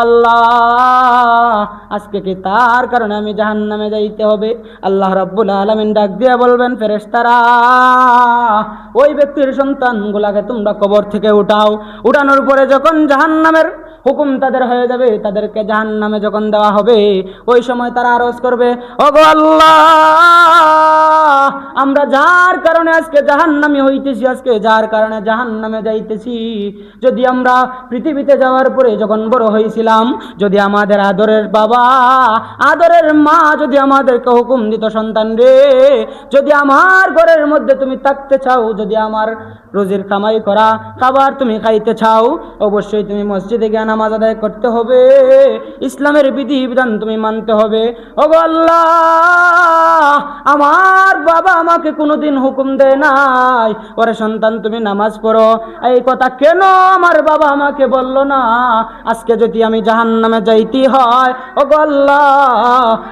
আল্লাহ, আজকে কি তার কারণে আমি জাহান্নামে যাইতে হবে? আল্লাহ রাব্বুল আলামিন ডাক দিয়ে বলবেন, ফেরেশতারা, ওই ব্যক্তির সন্তানগুলাকে তোমরা কবর থেকে উঠাও। উঠানোর পরে যখন জাহান্নামের হুকুম তাদের হয়ে যাবে, তাদেরকে জাহান্নামে যখন দেওয়া হবে, ওই সময় তারা আরজ করবে, ওগো আল্লাহ, আমরা যার কারণে আজকে জাহান্নামী হইতেছি, আজকে যার কারণে জাহান্নামে যাইতেছি, যদি আমরা পৃথিবীতে যাওয়ার পরে যখন বড় হয়েছিলাম, যদি আমাদের আদরের বাবা, আদরের মা যদি আমাদেরকে হুকুম দিত, সন্তান রে, যদি আমার ঘরের মধ্যে তুমি থাকতে চাও, যদি আমার রোজির কামাই করা খাবার তুমি খাইতে চাও, অবশ্যই তুমি মসজিদে গিয়ে নামাজ আদায় করতে হবে, ইসলামের বিধি বিধান তুমি মানতে হবে। ওগো আল্লাহ, আমার বাবা আমাকে কোনোদিন হুকুম দেয় নাই, ওরে সন্তান তুমি নামাজ পড়ো, এই কথা কেন আমার বাবা আমাকে বললো না? আজকে যদি আমি জাহান্নামে যাইতে হয়, ওগো আল্লাহ,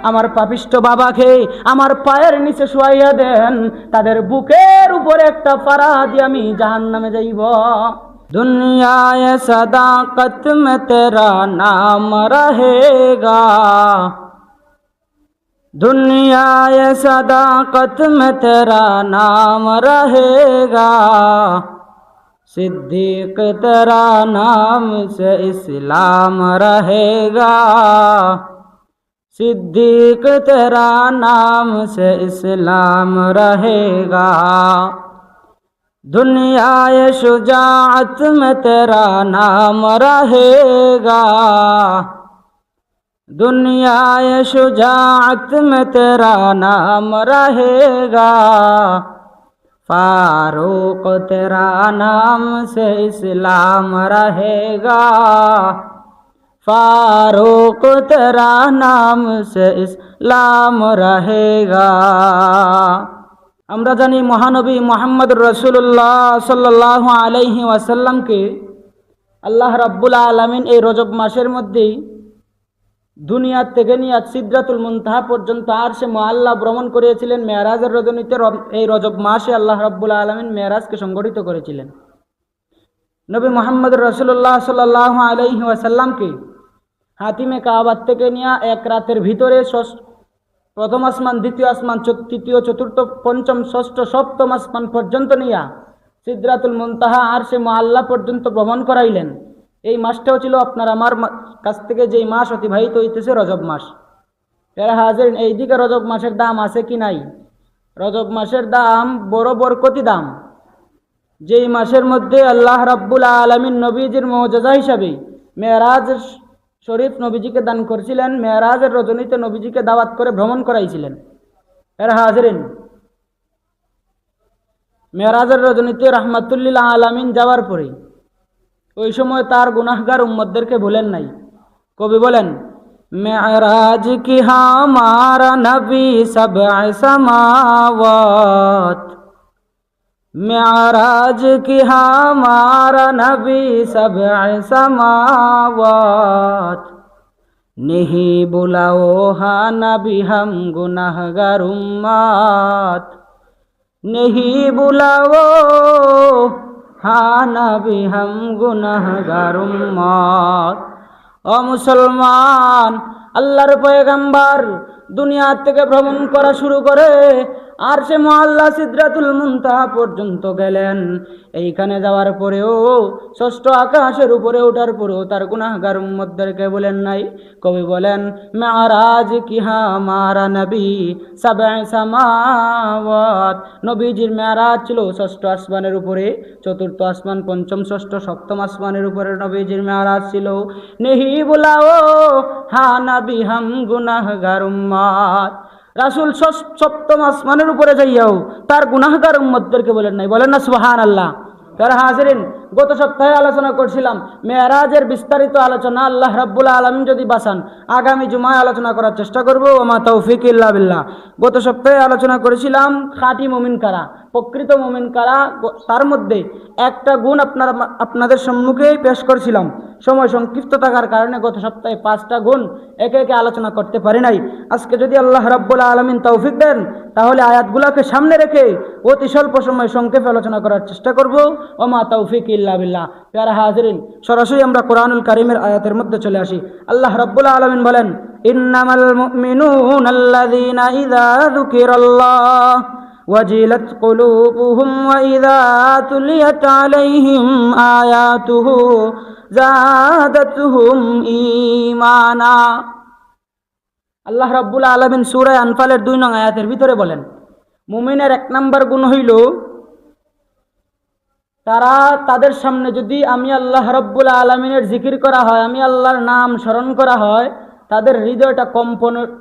আমার পাপিষ্ঠ বাবাকে আমার পায়ের নিচে শুয়াইয়া দেন, তাদের বুকের উপরে একটা পাড়া দিয়ে আমি জাহান্নামে যাইব। দুনিয়ায় সদাকত মে তেরা নাম রহেগা, दुनियाए सदाकत में तेरा नाम रहेगा, सिद्दीक तेरा नाम से इस्लाम रहेगा, सिद्दीक तेरा नाम से इस्लाम रहेगा, दुनियाए शुजाअत में तेरा नाम रहेगा, दुनियाए शुजाअत में तेरा नाम रहेगा, फारूक तेरा नाम से इस्लाम रहेगा, फारूक तेरा नाम से इस्लाम रहेगा। আমরা জানি মহানবী মুহাম্মদুর রাসূলুল্লাহ সাল্লাল্লাহু আলাইহি ওয়াসাল্লামকে আল্লাহ রাব্বুল আলামিন এই রজব মাসের মধ্যেই দুনিয়া থেকে নিয়ে সিদরাতুল মুনতাহা পর্যন্ত আরশে মুআল্লা ভ্রমণ করিয়েছিলেন। মেরাজের রজনীতে এই রজব মাসে আল্লাহ রাব্বুল আলামিন মেরাজকে সংগঠিত করেছিলেন। নবী মুহাম্মদুর রাসূলুল্লাহ সাল্লাল্লাহু আলাইহি ওয়াসাল্লামকে হাতিমে কাবার থেকে নিয়ে এক রাতের ভিতরে প্রথম আসমান, দ্বিতীয় আসমান, তৃতীয়, চতুর্থ, পঞ্চম, ষষ্ঠ, সপ্তম আসমান পর্যন্ত নিয়ে সিদরাতুল মুনতাহা আরশে মুআল্লা পর্যন্ত ভ্রমণ করাইলেন। এই মাসটাও ছিল আপনার আমার কাছ থেকে যেই মাস অতিবাহিত হইতেছে রজব মাস। এরা হাজিরিন, এইদিকে রজব মাসের দাম আছে কি নাই? রজব মাসের দাম বড় বরকতি দাম, যেই মাসের মধ্যে আল্লাহ রাব্বুল আলামিন নবীজির মুআজিজা হিসাবে মেরাজ শরীফ নবীজিকে দান করেছিলেন, মেরাজের রজনীতে নবীজিকে দাওয়াত করে ভ্রমণ করাইছিলেন। এরা হাজিরিন, মেরাজের রজনীতে রাহমাতুল্লিল আলামিন যাওয়ার পরে ওই সময় তার গুনাহগার উম্মতদেরকে ভুলেন নাই। কবি বলেন, মেরাজ কি হামারা নবী সবআ সামাওয়াত, मेराज की हमारा नबी सबअ समावात, नहीं बुलाओ हाँ नबी हम गुनाहगार उम्मत, नहीं बुलाओ हाँ नबी हम गुनाहगार उम्मत। ও মুসলমান, আল্লাহর পয়গম্বর দুনিয়া থেকে ভ্রমণ করা শুরু করে আরশে মুআল্লা সিদরাতুল মুনতাহা পর্যন্ত গেলেন। এইখানে যাওয়ার পরেও, ষষ্ঠ আকাশের উপরে ওঠার পরেও তার গুনাহগার উম্মতদেরকে বলেন নাই। কবি বলেন, মেরাজ কি হামারা নবী সবআ সামাওয়াত, নবীজির মেরাজ ছিল ষষ্ঠ আসমানের উপরে, চতুর্থ আসমান, পঞ্চম, ষষ্ঠ, সপ্তম আসমানের উপরে নবীজির মেরাজ ছিল। নেহি বুলাও হা নবী হাম গুনাহগার উম্মত, রাসূল সপ্তম আসমানের উপরে যাইয়াও তার গুনাহগার উম্মতদেরকে বলেন নাই। বলেন না সুবহানাল্লাহ। তারা হাজিরিন, গত সপ্তাহে আলোচনা করছিলাম মেরাজের বিস্তারিত আলোচনা। আল্লাহ রাব্বুল আলামিন যদি বাঁচান আগামী জুমায় আলোচনা করার চেষ্টা করব। ওমা তৌফিক ইল্লা বিল্লাহ। গত সপ্তাহে আলোচনা করেছিলাম খাঁটি মুমিন কারা, প্রকৃত মুমিন কারা, তার মধ্যে একটা গুণ আপনাদের সম্মুখে পেশ করছিলাম। সময় সংক্ষিপ্ত থাকার কারণে গত সপ্তাহে 5টা গুণ একে একে আলোচনা করতে পারি নাই। আজকে যদি আল্লাহ রাব্বুল আলামিন তৌফিক দেন তাহলে আয়াতগুলোকে সামনে রেখে অতি স্বল্প সময় সংক্ষেপে আলোচনা করার চেষ্টা করব। ওমা তৌফিক ইল্লা ইল্লা বিল্লাহ। প্যারা হাজিরিন, সরাসরি আমরা কোরআনুল কারীমের আয়াতের মধ্যে চলে আসি। আল্লাহ রাব্বুল আলামিন বলেন, ইন্নামাল মুমিনুনা আল্লাযীনা ইযা যুকিরাল্লাহ ওয়াজিলাত কুলুবুহুম ওয়া ইযা তুলিয়াত আলাইহিম আয়াতুহু যাদাতুহুম ঈমানা। আল্লাহ রাব্বুল আলামিন সূরা আনফালের 2 নং আয়াতের ভিতরে বলেন, মুমিনের 1 নম্বর গুণ হইল তাদের সামনে যদি আমি আল্লাহ রাব্বুল আলামিনের জিকির করা হয়, আমি আল্লাহর নাম স্মরণ করা হয়, তাদের হৃদয়টা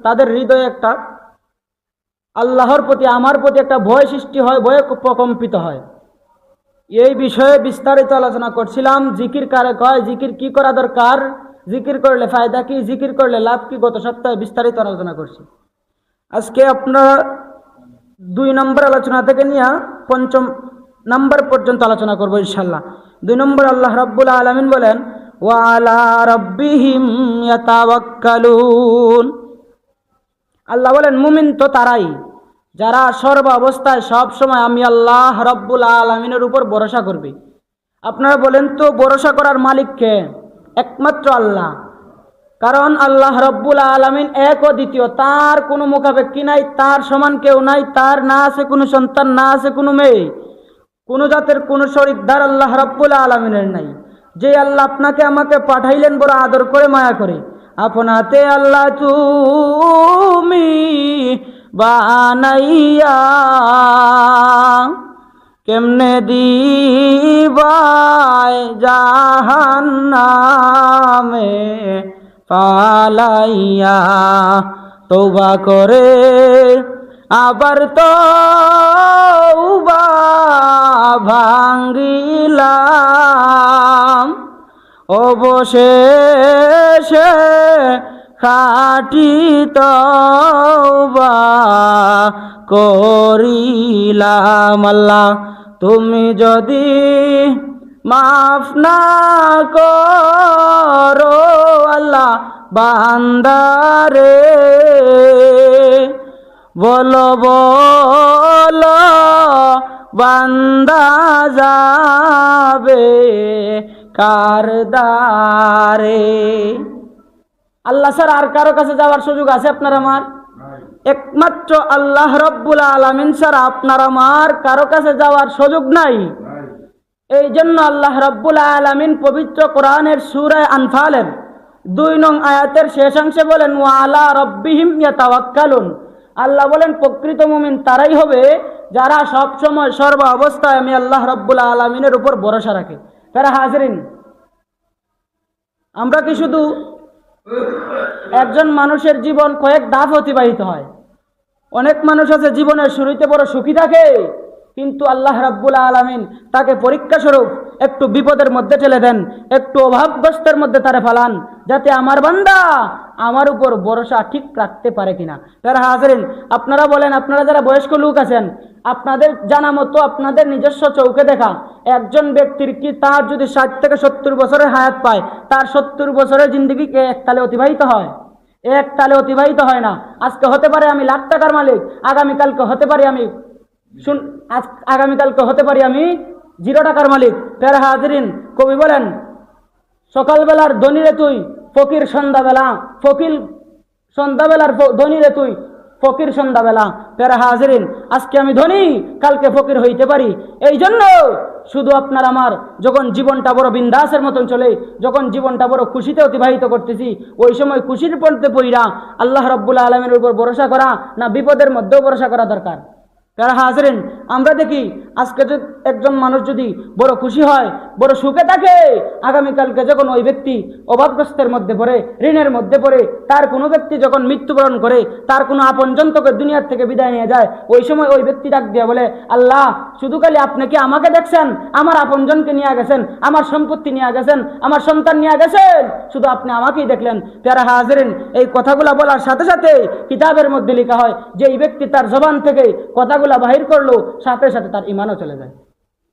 তাদের হৃদয়ে একটা আল্লাহর প্রতি, আমার প্রতি একটা ভয় সৃষ্টি হয়, ভয়ে প্রকম্পিত হয়। এই বিষয়ে বিস্তারিত আলোচনা করছিলাম। জিকির কারে কয়, জিকির কি করা দরকার, জিকির করলে ফায়দা কি, জিকির করলে লাভ কি, গত সপ্তাহে বিস্তারিত আলোচনা করছি। আজকে আপনারা 2 নম্বর আলোচনা থেকে নিয়ে 5 নম্বর পর্যন্ত আলোচনা করব ইনশাআল্লাহ। 2 নম্বর আল্লাহ রাব্বুল আলামিন বলেন, ওয়া আলা রাব্বিহিম ইয়াতাওয়াক্কালুন। আল্লাহ বলেন মুমিন তো তারাই যারা সর্ব অবস্থায় সব সময় আমি আল্লাহ রাব্বুল আলামিনের উপর ভরসা করবে। আপনারা বলেন তো ভরসা করার মালিক কে? একমাত্র আল্লাহ। কারণ আল্লাহ রাব্বুল আলামিন এক ও দ্বিতীয়, তার কোনো মুখাপেক্ষী নাই, তার সমান কেউ নাই, তার না আছে কোনো সন্তান, না আছে কোনো মেয়ে, কোনো জাতের কোনো শরীকদার আল্লাহ রাব্বুল আলামিনের নাই। যে আল্লাহ আপনাকে আমাকে পাঠাইলেন বড় আদর করে মায়া করে, আপনাতে আল্লাহ তুমি বানাইয়া কেমনে দিবাই জাহান্নামে পালাইয়া, তওবা করে আবার তওবা ভাঙ্গিলাম, অবশেষে খাঁটি তওবা করিলাম। আল্লাহ তুমি যদি মাফ না করো আল্লাহ বান্দারে, বলো বলো বান্দা যাবে কার দ্বারে। আল্লাহ স্যার আর কারো কাছে যাওয়ার সুযোগ আছে আপনার আমার? একমাত্র আল্লাহ রাব্বুল আলামিন ছাড়া আপনার আমার কারো কাছে যাওয়ার সুযোগ নাই। এই জন্য আল্লাহ রাব্বুল আলামিন পবিত্র কোরআনের সূরা আনফালের 2 নং আয়াতের শেষাংশে বলেন, ওয়া আলা রাব্বিহিম ইয়াতাওয়াক্কালুন। আল্লাহ বলেন প্রকৃত মুমিন তারাই হবে যারা সব সময় সর্ব অবস্থায় আমি আল্লাহ রাব্বুল আলামিনের উপর ভরসা রাখে। তারা হাজিরিন, আমরা কি শুধু একজন মানুষের জীবন কয়েক ধাপ অতিবাহিত হয়? অনেক মানুষ আছে জীবনের শুরুতে বড় সুখী থাকে, কিন্তু আল্লাহ রাব্বুল আলামিন তাকে পরীক্ষা স্বরূপ একটু বিপদের মধ্যে ঠেলে দেন, একটু অভাবগ্রস্তের মধ্যে তারে ফালান, যাতে আমার বান্দা আমার উপর ভরসা ঠিক রাখতে পারে কিনা। তারা হাজিরিন, আপনারা বলেন, আপনারা যারা বয়স্ক লোক আছেন, আপনাদের জানা মতো আপনাদের নিজস্ব চৌকে দেখা একজন ব্যক্তির কি তার যদি 60 থেকে 70 বছরের হায়াত পায়, তার 70 বছরের জিন্দগি এক তালে অতিবাহিত হয়? এক তালে অতিবাহিত হয় না। আজকে হতে পারে আমি লাখ টাকার মালিক, আগামীকালকে হতে পারি আমি আমি 0 টাকার মালিক। প্যারা হাজিরিন, কবি বলেন, সকালবেলার ধনী রে তুই ফকির সন্ধ্যাবেলা, সন্ধ্যাবেলার ধনী রে তুই ফকির সন্ধ্যাবেলা। প্যারা হাজিরিন, আজকে আমি ধনী, কালকে ফকির হইতে পারি। এই জন্য শুধু আপনার আমার যখন জীবনটা বড় বিন্দাসের মতন চলে, যখন জীবনটা বড় খুশিতে অতিবাহিত করতেছি, ওই সময় খুশির পড়তে পড়িরা আল্লাহ রাব্বুল আলামিনের উপর ভরসা করা না বিপদের মধ্যেও ভরসা করা দরকার। যারা হাজিরিন, আমরা দেখি আজকে একজন মানুষ যদি বড় খুশি হয়, বড় সুখে থাকে, আগামীকালকে যখন ওই ব্যক্তি অভাবগ্রস্তের মধ্যে পড়ে, ঋণের মধ্যে পড়ে, তার কোনো ব্যক্তি যখন মৃত্যুবরণ করে, তার কোনো আপনজন তোকে দুনিয়ার থেকে বিদায় নিয়ে যায়, ওই সময় ওই ব্যক্তি ডাক দিয়ে বলে, আল্লাহ শুধু খালি আপনি কি আমাকে দেখছেন? আমার আপনজনকে নিয়ে গেছেন, আমার সম্পত্তি নিয়ে গেছেন, আমার সন্তান নিয়ে গেছেন, শুধু আপনি আমাকেই দেখলেন। প্যারা হাজিরিন, এই কথাগুলা বলার সাথে সাথে কিতাবের মধ্যে লেখা হয় যে এই ব্যক্তি তার জবান থেকে কথাগুলা বাহির করলো, সাথে সাথে তার ঈমানও চলে যায়।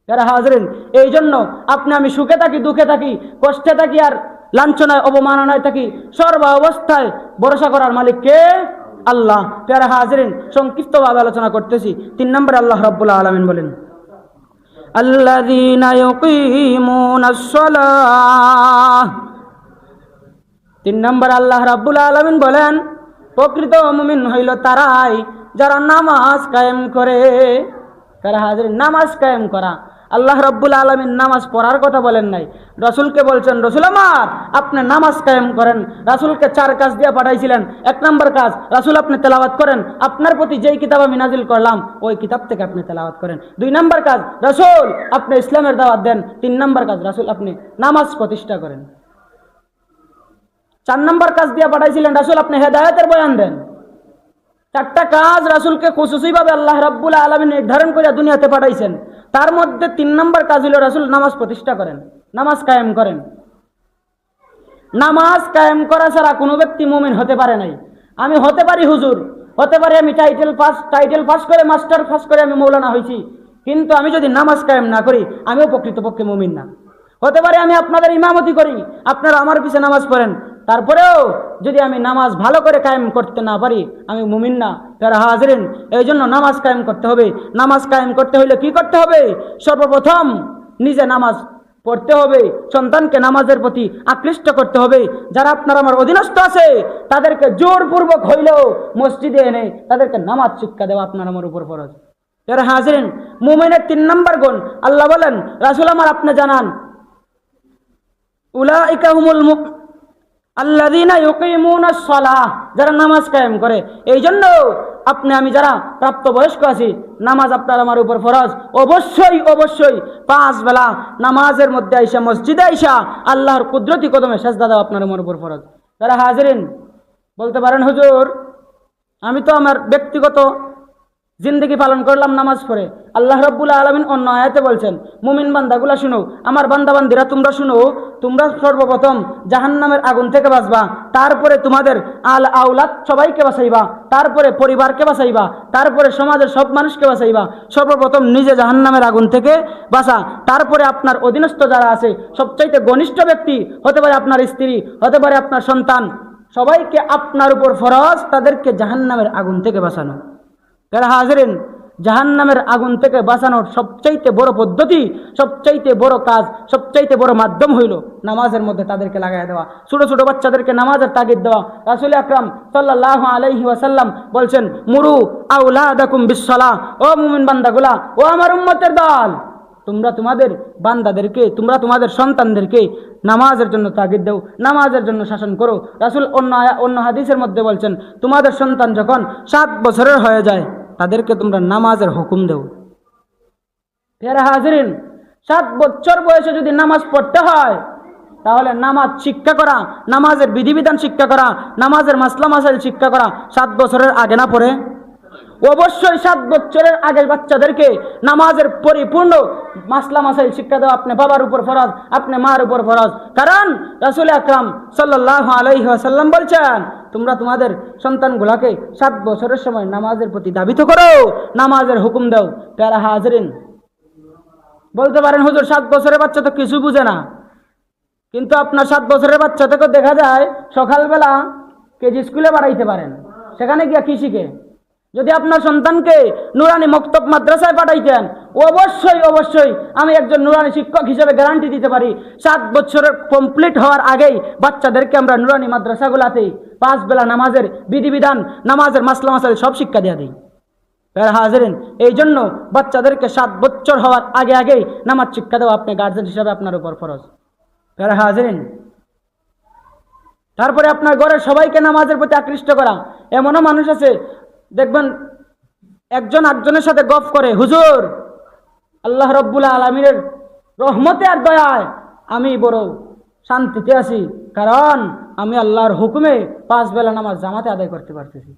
যারা হাজিরিন, এই জন্য আপনি আমি সুখে থাকি, দুঃখে থাকি, কষ্টে থাকি আর লাঞ্ছনায় অবমাননায় থাকি, সর্ব অবস্থায় ভরসা করার মালিক কে? আল্লাহ। যারা হাজিরিন, সংক্ষিপ্তভাবে আলোচনা করতেছি। 3 নম্বরে আল্লাহ রাব্বুল আলামিন বলেন, আল্লাযীনা ইউকিমুনাস সালাহ। 3 নম্বর আল্লাহ রাব্বুল আলামিন বলেন, প্রকৃত মুমিন হইল তারাই যারা নামাজ কায়েম করে। তারা হাজির নামাজ কায়েম করা। আল্লাহ রাব্বুল আলামিন নামাজ পড়ার কথা বলেন নাই, রাসূলকে বলছেন, রাসূল আমার আপনি নামাজ কায়েম করেন। রাসূলকে 4 কাজ দিয়ে পাঠাইছিলেন। 1 নম্বর কাজ, রাসূল আপনি তেলাওয়াত করেন, আপনার প্রতি যেই কিতাব আমি নাজিল করলাম ওই কিতাব থেকে আপনি তেলাওয়াত করেন। 2 নম্বর কাজ, রাসূল আপনি ইসলামের দাওয়াত দেন। 3 নম্বর কাজ, রাসূল আপনি নামাজ প্রতিষ্ঠা করেন। 4 নম্বর কাজ দিয়ে পাঠাইছিলেন, রাসূল আপনি হেদায়েতের বয়ান দেন। 4টা কাজ রাসূলকে খুশুসিভাবে আল্লাহ রাব্বুল আলামিন নির্ধারণ করে দুনিয়াতে পাঠাইছেন। তার মধ্যে 3 নম্বর কাজ হলো রাসূল নামাজ প্রতিষ্ঠা করেন, নামাজ কায়েম করেন। নামাজ কায়েম করা ছাড়া কোনো ব্যক্তি মুমিন হতে পারে নাই। আমি হতে পারি হুজুর, হতে পারি আমি টাইটেল পাস করে মাস্টার পাস করে আমি মৌলানা হয়েছি, কিন্তু আমি যদি নামাজ কায়েম না করি আমিও প্রকৃতপক্ষে মুমিন না। হতে পারে আমি আপনাদের ইমামতি করি, আপনারা আমার পিছনে নামাজ পড়েন, তারপরেও যদি আমি নামাজ ভালো করে কায়েম করতে না পারি আমি মুমিন না। তারা হাজিরিন, এই জন্য নামাজ কায়েম করতে হবে। নামাজ কায়েম করতে হলে কি করতে হবে? সর্বপ্রথম নিজে নামাজ পড়তে হবে, সন্তানকে নামাজের প্রতি আকৃষ্ট করতে হবে। যারা আপনার আমার অধীনস্থ আছে তাদেরকে জোরপূর্বক হইলেও মসজিদে এনে তাদেরকে নামাজ শিক্ষা দেওয়া আপনার আমার উপর ফরজ। তারা হাজিরিন, মুমিনের 3 নম্বর গুণ আল্লাহ বলেন, রাসূল আমার আপনি জানান, উলাইকা হুমুল আল্লাযীনা ইউকিমুনাস সালাহ, যারা নামাজ কায়েম করে। এই জন্য আপনি আমি যারা প্রাপ্তবয়স্ক আছি, নামাজ আপনার আমার উপর ফরজ। অবশ্যই অবশ্যই 5 বেলা নামাজের মধ্যে আইসা মসজিদে আইসা আল্লাহর কুদরতি কদমে সেজদা দেওয়া আপনার আমার উপর ফরজ। তারা হাজিরিন, বলতে পারেন হুজুর আমি তো আমার ব্যক্তিগত জিন্দেগি পালন করলাম নামাজ পড়ে। আল্লাহ রাব্বুল আলামিন অন্য আয়াতে বলছেন, মুমিন বান্দাগুলা শুনো, আমার বান্দা বান্দিরা তোমরা শুনো, তোমরা সর্বপ্রথম জাহান্নামের আগুন থেকে বাঁচবা, তারপরে তোমাদের আল আওলাদ সবাইকে বাঁচাইবা, তারপরে পরিবারকে বাঁচাইবা, তারপরে সমাজের সব মানুষকে বাঁচাইবা। সর্বপ্রথম নিজে জাহান্নামের আগুন থেকে বাঁচা, তারপরে আপনার অধীনস্থ যারা আছে সবচাইতে ঘনিষ্ঠ ব্যক্তি হতে পারে আপনার স্ত্রী, হতে পারে আপনার সন্তান, সবাইকে আপনার উপর ফরজ তাদেরকে জাহান্নামের আগুন থেকে বাঁচানো। যারা হাজিরিন, জাহান্নামের আগুন থেকে বাঁচানোর সবচাইতে বড় পদ্ধতি, সবচাইতে বড় কাজ, সবচাইতে বড় মাধ্যম হইল নামাজের মধ্যে তাদেরকে লাগাই দেওয়া, ছোট ছোট বাচ্চাদেরকে নামাজের তাগিদ দেওয়া। রাসূল আকরাম সাল্লাল্লাহু আলাইহি ওয়াসাল্লাম বলছেন, মুরু আওলাদাকুম বিসসালাহ, ও মুমিন বান্দাগুলা, ও আমার উম্মতের দল, তোমরা তোমাদের বান্দাদেরকে, তোমরা তোমাদের সন্তানদেরকে নামাজের জন্য তাগিদ দাও, নামাজের জন্য শাসন করো। রাসূল অন্য হাদিসের মধ্যে বলছেন, তোমাদের সন্তান যখন 7 বছরের হয়ে যায় তাদেরকে তোমরা নামাজের হুকুম দাও। প্রিয় হাজিরিন, 7 বছর বয়সে যদি নামাজ পড়তে হয় তাহলে নামাজ শিক্ষা করা, নামাজের বিধিবিধান শিক্ষা করা, নামাজের মাসলা মাসাইল শিক্ষা করা 7 বছরের আগে না পড়ে? অবশ্যই 7 বছরের আগের বাচ্চাদেরকে নামাজের পরিপূর্ণ মাসলা মাসাইল শিক্ষা দেওয়া আপনি বাবার উপর ফরজ, আপনি মার উপর ফরজ। কারণ রাসূল আকরাম সাল্লাল্লাহু আলাইহি ওয়াসাল্লাম বলছেন, তোমরা তোমাদের সন্তানগুলোকে 7 বছরের সময় নামাজের প্রতি দাবিত করো, নামাজের হুকুম দাও। প্যারা হাজিরিন, বলতে পারেন হুজুর 7 বছরের বাচ্চা তো কিছু বুঝে না, কিন্তু আপনার 7 বছরের বাচ্চা থেকে দেখা যায় সকালবেলা কেজি স্কুলে পাঠাইতে পারেন, সেখানে গিয়া কি শিখে? যদি আপনার সন্তানকে নুরানি মক্তব মাদ্রাসায় পাঠাইতেন, অবশ্যই অবশ্যই আমি একজন নুরানি শিক্ষক হিসেবে গ্যারান্টি দিতে পারি 7 বছরের কমপ্লিট হওয়ার আগেই বাচ্চাদেরকে আমরা নুরানি মাদ্রাসাগুলাতেই 5 বেলা নামাজের বিধিবিধান, নামাজের মাসলা মাসাইল সব শিক্ষা দিয়ে দিই। হাজিরিন, এই জন্য বাচ্চাদেরকে 7 বছর হওয়ার আগে আগেই নামাজ শিক্ষা দেওয়া আপনি গার্জেন হিসেবে আপনার উপর ফরজ। হাজিরিন, তারপরে আপনার ঘরের সবাইকে নামাজের প্রতি আকৃষ্ট করা। এমনও মানুষ আছে দেখবেন একজন আরেকজনের সাথে গফ করে, হুজুর আল্লাহ রাব্বুল আলামিনের রহমতে আর দয়ায় আমি বড় শান্তিতে আছি, কারণ আমি আল্লাহর হুকুমে 5 বেলা নামাজ জামাতে আদায় করতে পারতেছি।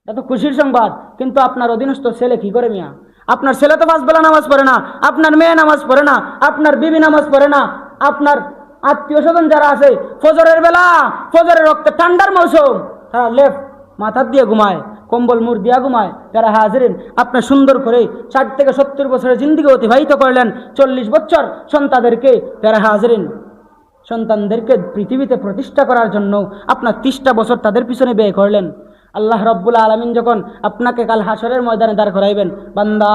এত খুশির সংবাদ। কিন্তু আপনার অধীনস্থ ছেলে কি করে মিয়া? আপনার ছেলে তো 5 বেলা নামাজ পড়ে না, আপনার মেয়ে নামাজ পড়ে না, আপনার বিবি নামাজ পড়ে না, আপনার আত্মীয় স্বজন যারা আছে ফজরের বেলা, ফজরের রক্তে ঠান্ডার মৌসুম, তারা লেফট মাথা দিয়ে ঘুমায়, কম্বল মুড় দিয়া ঘুমায়। যারা হাজিরিন, আপনি সুন্দর করে 60 থেকে 70 বছরের জিন্দিগি অতিবাহিত করলেন, 40 বছর সন্তানদেরকে, যারা হাজিরিন সন্তানদেরকে পৃথিবীতে প্রতিষ্ঠা করার জন্য আপনার 30টা বছর তাদের পিছনে ব্যয় করলেন। আল্লাহ রাব্বুল আলামিন যখন আপনাকে কাল হাসরের ময়দানে দাঁড় করাইবেন, বান্দা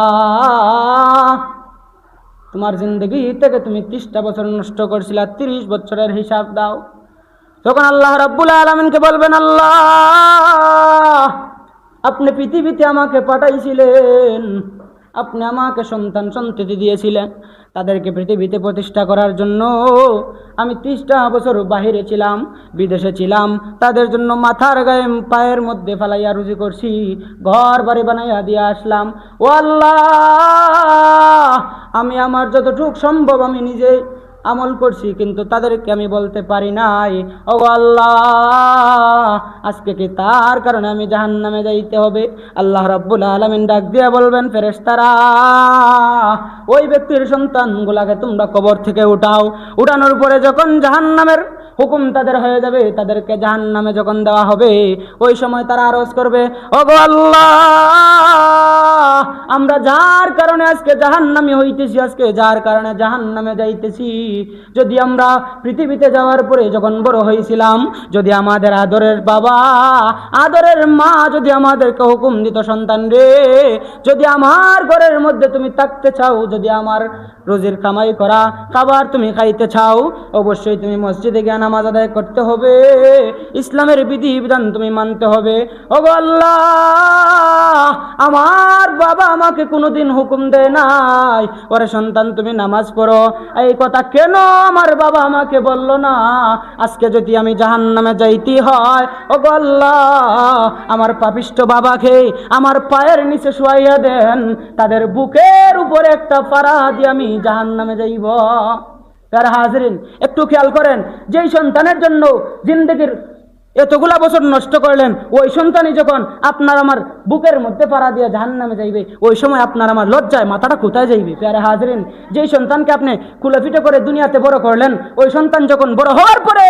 তোমার জিন্দগি থেকে তুমি 30টা বছর নষ্ট করছিলা, 30 বছরের হিসাব দাও। তখন আল্লাহ রাব্বুল আলামিনকে বলবেন, আল্লাহ, আপনি পৃথিবীতে আমাকে পাঠাইছিলেন, আপনি আমাকে সন্তান সন্ততি দিয়েছিলেন, তাদেরকে পৃথিবীতে প্রতিষ্ঠা করার জন্য। আমি 30টা বছর বাহিরে ছিলাম, বিদেশে ছিলাম, তাদের জন্য মাথার গায়ে পায়ের মধ্যে ফালাইয়া রুজি করছি, ঘর বাড়ি বানাইয়া দিয়ে আসলাম। ও আল্লাহ, আমি আমার যতটুক সম্ভব আমি নিজে আমল করছি, কিন্তু তাদেরকে আমি বলতে পারি নাই। ও আল্লাহ, আজকে কি তার কারণে আমি জাহান্নামে যাইতে হবে? আল্লাহ রাব্বুল আলামিন ডাক দিয়া বলবেন, ফেরেশতারা, ওই ব্যক্তির সন্তানগুলাকে তোমরা কবর থেকে উঠাও। উঠানোর পরে যখন জাহান্নামের হুকুম তাদের হয়ে যাবে, তাদেরকে জাহান্নামে যখন দেওয়া হবে, ওই সময় তারা আরজ করবে, ওগো আল্লাহ, আমরা যার কারণে আজকে জাহান্নামী হইতেছি, আজকে যার কারণে জাহান্নামে যাইতেছি, যদি আমরা পৃথিবীতে যাওয়ার পরে যখন বড় হয়েছিলাম, যদি আমাদের আদরের বাবা আদরের মা যদি আমাদেরকে হুকুম দিত, সন্তান রে, যদি আমার ঘরের মধ্যে তুমি থাকতে চাও, যদি আমার রোজির কামাই করা খাবার তুমি খাইতে চাও, অবশ্যই তুমি মসজিদে গিয়ে নামাজ আদায় করতে হবে, ইসলামের বিধি বিধান তুমি মানতে হবে। ওগো আল্লাহ, আমার বাবা আমাকে কোনোদিন হুকুম দেয় নাই, ওরে সন্তান তুমি নামাজ পড়ো, এই কথা কেন আমার বাবা আমাকে বলল না? আজকে যদি আমি জাহান্নামে যাইতে হয়, ওগো আল্লাহ, আমার পাপিষ্ঠ বাবাকে আমার পায়ের নিচে শুয়াইয়া দেন, তাদের বুকের উপরে একটা পাড়া দিয়ে আমি জাহান্নামে যাইব। তারা হাজিরিন, একটু খেয়াল করেন, যেই সন্তানের জন্য জিন্দগির এতগুলা বছর নষ্ট করলেন, ওই সন্তানই যখন আপনার আমার বুকের মধ্যে পাড়া দিয়ে জাহান্নামে যাইবে, ওই সময় আপনার আমার লজ্জায় মাথাটা কোথায় যাইবে? প্যারা হাজরিন, যেই সন্তানকে আপনি কুলাপিটে করে দুনিয়াতে বড় করলেন, ওই সন্তান যখন বড় হওয়ার পরে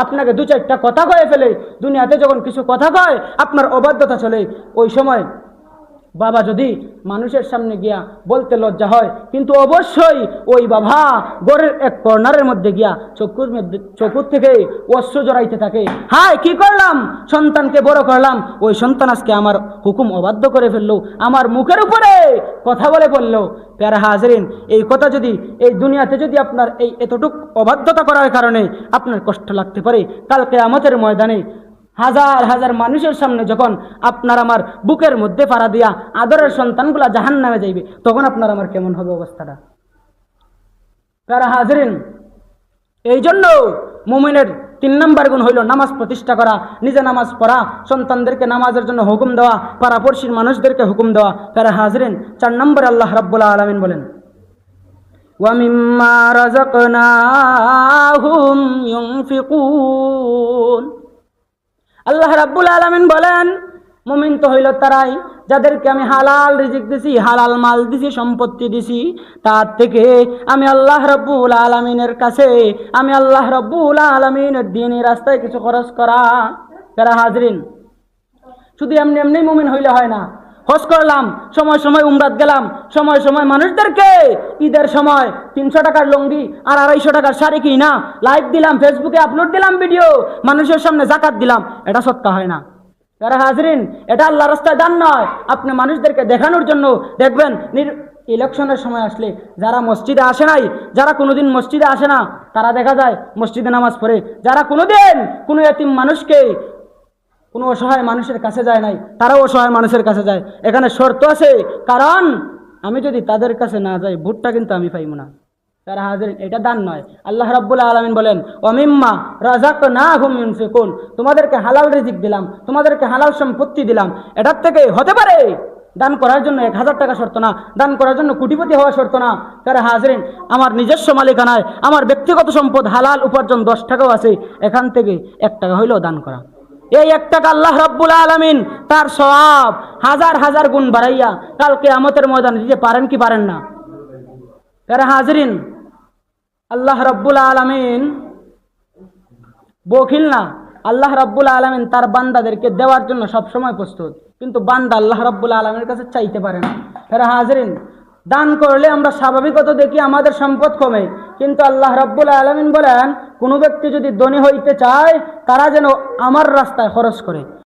আপনাকে 2-4টা কথা কয়ে ফেলে, দুনিয়াতে যখন কিছু কথা কয়, আপনার অবাধ্যতা চলে, ওই সময় বাবা যদি মানুষের সামনে গিয়া বলতে লজ্জা হয়, কিন্তু অবশ্যই ওই বাবা ঘরের এক কর্নারের মধ্যে গিয়া চকুর থেকে অশ্রু জড়াইতে থাকে, হায় কি করলাম, সন্তানকে বড় করলাম, ওই সন্তান আজকে আমার হুকুম অবাধ্য করে ফেললো, আমার মুখের উপরে কথা বলে বললো। প্যারা হাজরিন, এই কথা যদি এই দুনিয়াতে যদি আপনার এই এতটুক অবাধ্যতা করার কারণে আপনার কষ্ট লাগতে পারে, কালকে কিয়ামতের ময়দানে হাজার হাজার মানুষের সামনে যখন আপনার আমার বুকের মধ্যে পাড়া দিয়া আদরের সন্তানগুলা জাহান্নামে যাইবে, তখন আপনার আমার কেমন হবে অবস্থাটা? তারা হাজরিন, এই জন্য মুমিনের 3 নম্বর গুণ হইল নামাজ প্রতিষ্ঠা করা, নিজে নামাজ পড়া, সন্তানদেরকে নামাজের জন্য হুকুম দেওয়া, পাড়াপড়শির মানুষদেরকে হুকুম দেওয়া। তারা হাজরিন, 4 নম্বরে আল্লাহ রাব্বুল আলামিন বলেন, ওয়া মিম্মা রাযাকনাহুম ইউনফিকুন। আল্লাহ রাব্বুল আলামিন বলেন, মুমিন তো হইল তারাই যাদেরকে আমি হালাল রিজিক দিছি, হালাল মাল দিছি, সম্পত্তি দিছি, তার থেকে আমি আল্লাহ রাব্বুল আলামিনের কাছে, আমি আল্লাহ রাব্বুল আলামিনের দ্বীনের রাস্তায় কিছু খরচ করা। যারা হাজরিন, শুধু এমনি এমনি মুমিন হইলে হয় না। হজ করলাম, সময় সময় উমরাত গেলাম, সময় সময় মানুষদেরকে ঈদের সময় 300 টাকার লুঙ্গি আর 250 টাকার শাড়ি কিনা লাইভ দিলাম, ফেসবুকে আপলোড দিলাম ভিডিও, মানুষের সামনে যাকাত দিলাম, এটা সৎকা হয় না। যারা হাজরিন, এটা আল্লাহ রাস্তায় দান নয়। আপনি মানুষদেরকে দেখানোর জন্য দেখবেন, ইলেকশনের সময় আসলে যারা মসজিদে আসে নাই, যারা কোনোদিন মসজিদে আসে না, তারা দেখা যায় মসজিদে নামাজ পড়ে। যারা কোনোদিন কোনো এতিম মানুষকে, কোনো অসহায় মানুষের কাছে যায় নাই, তারাও অসহায় মানুষের কাছে যায়। এখানে শর্ত আছে, কারণ আমি যদি তাদের কাছে না যাই, ভোটটা কিন্তু আমি পাইব না। তারা হাজির, এটা দান নয়। আল্লাহ রাব্বুল আলামিন বলেন, ওয়া মিম্মা রাযাকনাহুম ইউনফিকুন, তোমাদেরকে হালাল রিজিক দিলাম, তোমাদেরকে হালাল সম্পত্তি দিলাম, এটার থেকে হতে পারে দান করার জন্য 1000 টাকা শর্ত না, দান করার জন্য কোটিপতি হওয়া শর্ত না। তারা হাজিরিন, আমার নিজস্ব মালিকানায় আমার ব্যক্তিগত সম্পদ হালাল উপার্জন 10 টাকাও আছে, এখান থেকে 1 টাকা হইলেও দান করা। এই 1 টাকা আল্লাহ রাব্বুল আলামিন তার সওয়াব হাজার হাজার গুণ বাড়াইয়া কালকে কিয়ামতের ময়দানে দিতে পারেন কি পারেন না? তারা হাজরিন, আল্লাহ রাব্বুল আলামিন বখিল না। আল্লাহ রাব্বুল আলামিন তার বান্দাদেরকে দেওয়ার জন্য সব সময় প্রস্তুত, কিন্তু বান্দা আল্লাহ রাব্বুল আলামিনের কাছে চাইতে পারে না। তারা হাজরিন, দান করলে আমরা স্বাভাবিকত দেখি আমাদের সম্পদ কমে, কিন্তু আল্লাহ রাব্বুল আলামিন বলেন, কোনো ব্যক্তি যদি ধনী হইতে চায়, তারা যেন আমার রাস্তায় খরচ করে,